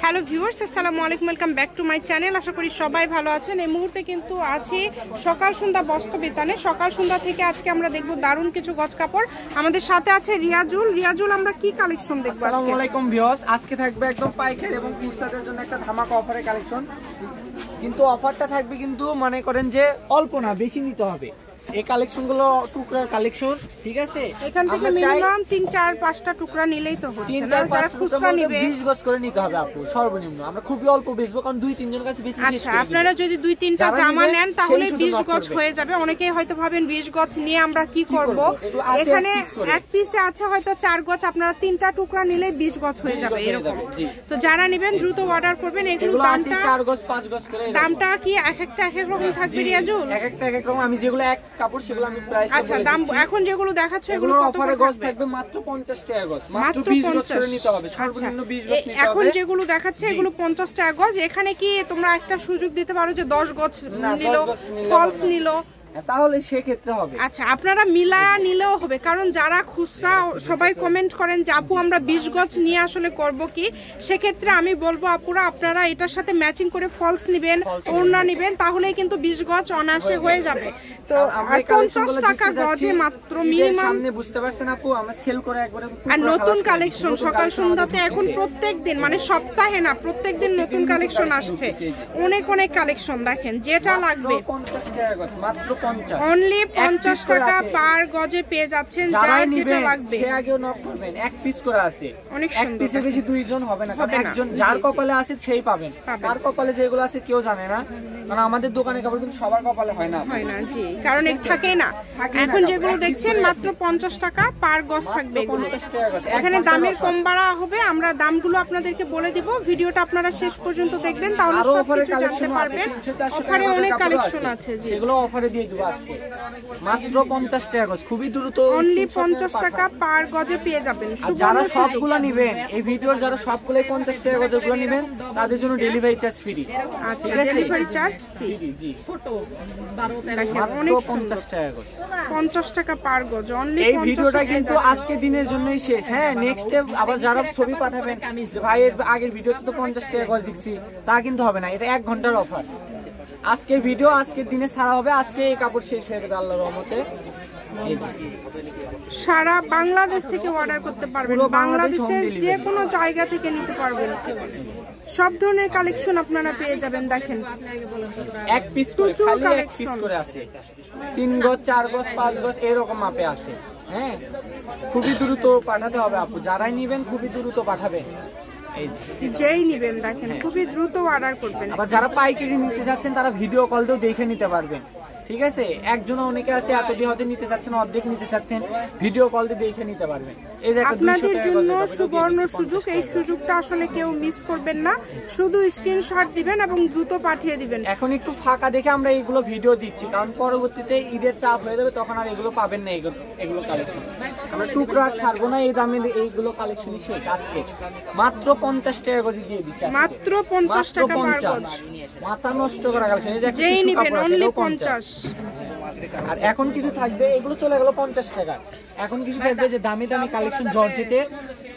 Hello viewers, আসসালামু আলাইকুম, welcome back to my channel. আশা করি সবাই ভালো আছেন। এই মুহূর্তে কিন্তু আছি সকাল সন্ধ্যা বস্ত্র বিতানে। সকাল সন্ধ্যা থেকে আজকে আমরা দেখব দারুণ কিছু গজ কাপড়। আমাদের সাথে আছে রিয়াজুল। আমরা কি কালেকশন দেখব? আসসালামু আলাইকুম ভিউয়ার্স, আজকে থাকবে একদম পাইকারি এবং খুচরাদের জন্য একটা ধামাকা অফারের কালেকশন। কিন্তু অফারটা থাকবে কিন্তু মনে করেন যে অল্প না, বেশি নিতে হবে। এই কালেকশনগুলো টুকরার কালেকশন, ঠিক আছে? এখান থেকে মিনিমাম 3-4-5টা টুকরা নিলেই তো হচ্ছে না। যারা খুচরা নেবে 20 গজ করে নিতে হবে আপু, সর্বনিম্ন। আমরা খুবই অল্প বেচবো, কারণ 2-3 জন কাছে বেশি। আচ্ছা, আপনারা যদি 2-3টা জামা নেন তাহলে 20 গজ হয়ে যাবে। অনেকেই হয়তো ভাবেন 20 গজ নিয়ে আমরা কি করব। এখানে এক পিসে আছে হয়তো 4 গজ, আপনারা 3টা টুকরা নিলে 20 গজ হয়ে যাবে এরকম। তো যারা নেবেন দ্রুত অর্ডার করবেন। এগুলো দামটা 4 গজ 5 গজ করে, দামটা কি এক একটা এক এক রকম থাকবে রিয়াজুল? এক একটা এক এক রকম। আমি যেগুলো এক কাপড় সেগুলো আমি প্রাইস। আচ্ছা, দাম এখন যেগুলো দেখাচ্ছ এগুলো কত অফারে গজ থাকবে? মাত্র 50 টাকা গজ, মাত্র 20 গজ করে নিতে হবে, সর্বনিম্ন 20 গজ নিতে হবে। এখন যেগুলো দেখাচ্ছে এগুলো 50 টাকা গজ। এখানে কি তোমরা একটা সুযোগ দিতে পারো যে 10 গজ নিল, ফলস নিল, তাহলে সেক্ষেত্রে হবে? আচ্ছা, আপনারা মিলায়া নিলেও হবে, কারণ যারা খুচরা সবাই কমেন্ট করেন যে আপু আমরা 20 গজ নিয়ে আসলে করব কি। সেক্ষেত্রে আমি বলবো আপুরা আপনারা এটার সাথে ম্যাচিং করে ফলস নেবেন, ওড়না নেবেন, তাহলেই কিন্তু 20 গজ অনায়াসে হয়ে যাবে। তো আর 50 টাকা গজে মাত্র মিনিমাম। সামনে বুঝতে পারছেন আপু, আমরা সেল করে একবারে। আর নতুন কালেকশন সকাল সন্ধ্যাতে এখন প্রত্যেকদিন, মানে সপ্তাহে না, প্রত্যেকদিন নতুন কালেকশন আসছে। অনেক কালেকশন দেখেন, যেটা লাগবে 50 টাকা গজ, মাত্র 50, অনলি 50 টাকা পার গজে পেয়ে যাচ্ছেন। যার যেটা লাগবে সে আগেও নক করবেন। এক পিস করে আছে, অনেক এক পিসে বেশি দুইজন হবে না, কারণ একজন যার কপালে আছে সেই পাবেন। কার কপালে যেগুলো আছে কেউ জানে না, কারণ আমাদের দোকানে কাপড় কিন্তু সবার কপালে হয় না। জি, কারণ থাকে না। এখন যেগুলো দেখছেন মাত্র 50 টাকা পার গজ থাকবে। এখানে দামের কম বাড়া হবে, আমরা দামগুলো আপনাদেরকে বলে দিব। ভিডিওটা আপনারা শেষ পর্যন্ত দেখবেন, তাহলে সবকিছু জানতে পারবেন। অফারে অনেক কালেকশন আছে, জি, এগুলো অফারে দিয়ে দেব আজকে মাত্র 50 টাকা গজ। খুবই দ্রুত, অনলি 50 টাকা পার গজে পেয়ে যাবেন। যারা সবগুলো নেবেন, এই ভিডিওর যারা সবগুলো 50 টাকা গজগুলো নেবেন তাদের জন্য ডেলিভারি চার্জ ফ্রি। আচ্ছা, ডেলিভারি চার্জ ফ্রি, জি। ছোট 50 টাকা গজ, 50 টাকা পার গজ, অনলি 50 টাকা। এই ভিডিওটা কিন্তু আজকে দিনের জন্যই শেষ। হ্যাঁ, নেক্সট ডে আবার যারা ছবি পাঠাবেন ভাইয়ের আগের ভিডিওতে তো 50 টাকা গজ দিচ্ছি, তা কিন্তু হবে না। এটা 1 ঘন্টার অফার। আজকের ভিডিও আজকের দিনে ছাড়া হবে, আজকে এই কাপড় শেষ হয়ে যাবে আল্লাহর রহমতে। সারা বাংলাদেশ থেকে অর্ডার করতে পারবেন, বাংলাদেশের যে কোনো জায়গা থেকে নিতে পারবেন। সব ধরনের কালেকশন আপনারা পেয়ে যাবেন। দেখেন, এক পিস করে আছে, 3 গজ 4 গজ 5 গজ এরকম মাপে আছে। হ্যাঁ, খুবই দ্রুত পাঠাতে হবে আপু, যারাই নিবেন খুবই দ্রুত পাঠাবেন। যেই নিবেন দেখেন খুবই দ্রুত অর্ডার করবেন। আবার যারা পাইকারি নিতে যাচ্ছেন তারা ভিডিও কল দিয়েও দেখে নিতে পারবেন, ঠিক আছে? একজন অনেকে আছে এতটি হতে নিতে চাচ্ছেন, অর্ধেক নিতে চাচ্ছেন, ভিডিও কল দিয়ে দেখে নিতে পারবেন। এই যে আপনাদের জন্য সুবর্ণ সুযোগ, এই সুযোগটা আসলে কেউ মিস করবেন না। শুধু স্ক্রিনশট দিবেন এবং দ্রুত পাঠিয়ে দিবেন। এখন একটু ফাঁকা দেখে আমরা এইগুলো ভিডিও দিচ্ছি, কারণ পরবর্তীতে ঈদের চাপ হয়ে যাবে, তখন আর এগুলো পাবেন না। এগুলো কালেকশন আমরা টুকরা আর ছাড়বো না, এই দামে এইগুলো কালেকশনই শেষ। আজকে মাত্র 50 টাকা করে দিয়ে দিচ্ছি, মাত্র 50 টাকা পার গজ। মাথা নষ্ট করা কালেকশন। এই যে যেই নিবেন অনলি 50। আর এখন কিছু থাকবে, এগুলো চলে গেল 50 টাকা। এখন কিছু থাকবে যে দামি দামি কালেকশন, জর্জেটের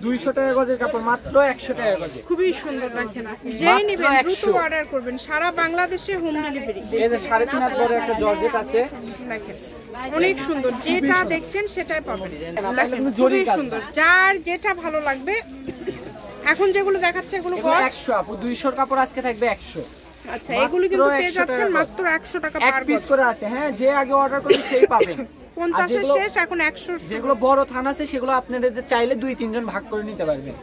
200 টাকা গজের কাপড়, মাত্র 100 টাকা গজে। খুবই সুন্দর দেখেন, যেই নিবেন দ্রুত অর্ডার করবেন। সারা বাংলাদেশে হোম ডেলিভারি। এই যে 3.5 হাত বড় একটা জর্জেট আছে, দেখেন অনেক সুন্দর। যেটা দেখছেন সেটাই পাবেন। দেখেন খুবই সুন্দর, যার যেটা ভালো লাগবে। এখন যেগুলো দেখাচ্ছে এগুলো গজ 100 আপু, 200 কাপড় আজকে থাকবে 100। আচ্ছা, এগুলো কিন্তু পেয়ে যাচ্ছেন মাত্র 100 টাকা পার পিস করে আছে। হ্যাঁ, যে আগে অর্ডার করবেন সেই পাবেন। 50 এর শেষ, এখন 100। যেগুলো বড় থান আছে সেগুলো আপনাদের চাইলে 2-3 জন ভাগ করে নিতে পারবেন।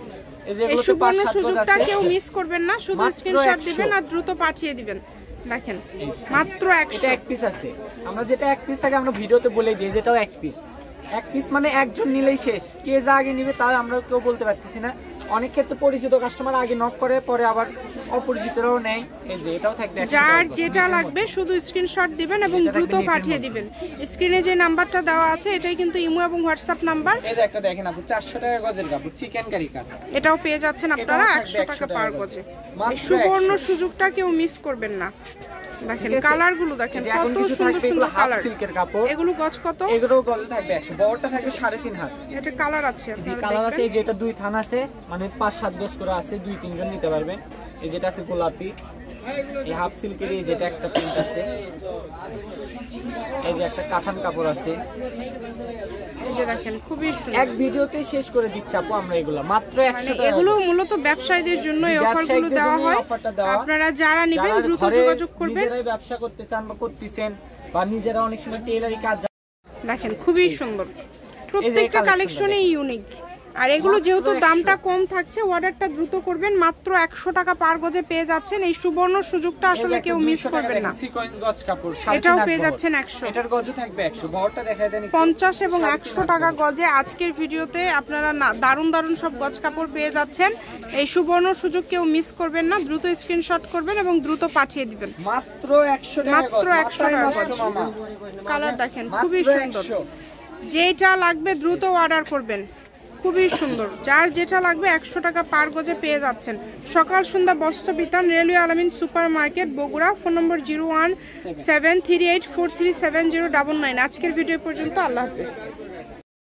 এই সুবর্ণ সুযোগটা কেউ মিস করবেন না। শুধু স্ক্রিনশট দিবেন আর দ্রুত পাঠিয়ে দিবেন। দেখেন মাত্র 100। এটা এক পিস আছে। আমরা যেটা এক পিস থাকে আমরা ভিডিওতে বলে দিই, যেটাও এক পিস। এক পিস মানে একজন নিলেই শেষ। কে যা আগে নিবে তাও আমরা কেউ বলতে পারতেছি না। অনেক ক্ষেত্রে পরিচিত কাস্টমার আগে নক করে, পরে আবার অপরিচিতরাও নেয়। এই যে এটাও থাকবে। যার যেটা লাগবে শুধু স্ক্রিনশট দিবেন এবং দ্রুত পাঠিয়ে দিবেন। স্ক্রিনে যে নাম্বারটা দেওয়া আছে এটাই কিন্তু ইমো এবং হোয়াটসঅ্যাপ নাম্বার। এই যে একটা দেখেন আপু, 400 টাকা গজের কাপড়, চিকেন কারি কাট। এটাও পেয়ে যাচ্ছেন আপনারা 100 টাকা পার গজে। এই সুবর্ণ সুযোগটা কেউ মিস করবেন না। দেখেন কালার গুলো দেখেন কত সুন্দর সুন্দর কালার। সিল্কের কাপড়, এগুলো গজ কত? এগুলো গজ থাকবে 100, বড়টা থাকবে 3.5 হাত। এটা কালার আছে, জি কালার আছে, এই যেটা 2 থান আছে, মানে 5-7 গজ করে আছে, 2-3 জন নিতে পারবেন। এই যেটা আছে গোলাপি, এই হাফ সিল্কের, এই যেটা একটা প্রিন্ট আছে, এই যে একটা কাতান কাপড় আছে। এই যে দেখেন খুবই এক ভিডিওতে শেষ করে দিচ্ছি আপু আমরা এগুলো মাত্র 100 টাকা। এগুলো মূলত ব্যবসায়ীদের জন্য এই অফারগুলো দেওয়া হয়। আপনারা যারা নেবেন দ্রুত যোগাযোগ করবেন। নিজেরাই ব্যবসা করতে চান বা করতেছেন, বা নিজেরা অনেক সময় টেইলারি কাজ। দেখেন খুবই সুন্দর, প্রত্যেকটা কালেকশনই ইউনিক। আর এগুলো যেহেতু দামটা কম থাকছে, অর্ডারটা দ্রুত করবেন। মাত্র 100 টাকা পার গজে পেয়ে যাচ্ছেন। এই সুবর্ণ সুযোগটা আসলে কেউ মিস করবেন না। সিকোয়েন্স গজ কাপড়, এটাও পেয়ে যাচ্ছেন 100। এটার গজও থাকবে 100, বড়টা দেখায় দেন 50 এবং 100 টাকা গজে আজকের ভিডিওতে আপনারা দারুণ দারুণ সব গজ কাপড় পেয়ে যাচ্ছেন। এই সুবর্ণ সুযোগ কেউ মিস করবেন না। দ্রুত স্ক্রিনশট করবেন এবং দ্রুত পাঠিয়ে দিবেন। মাত্র 100 টাকা, মাত্র 100 টাকা গজ। কালার দেখেন খুবই সুন্দর। যেটা লাগবে দ্রুত অর্ডার করবেন, খুবই সুন্দর। যার যেটা লাগবে 100 টাকা পার গজে পেয়ে যাচ্ছেন। সকাল সন্ধ্যা বস্ত্র বিতান, রেলওয়ে আলামিন সুপার মার্কেট, বগুড়া। ফোন নম্বর 01738437099। আজকের ভিডিও পর্যন্ত, আল্লাহ হাফেজ।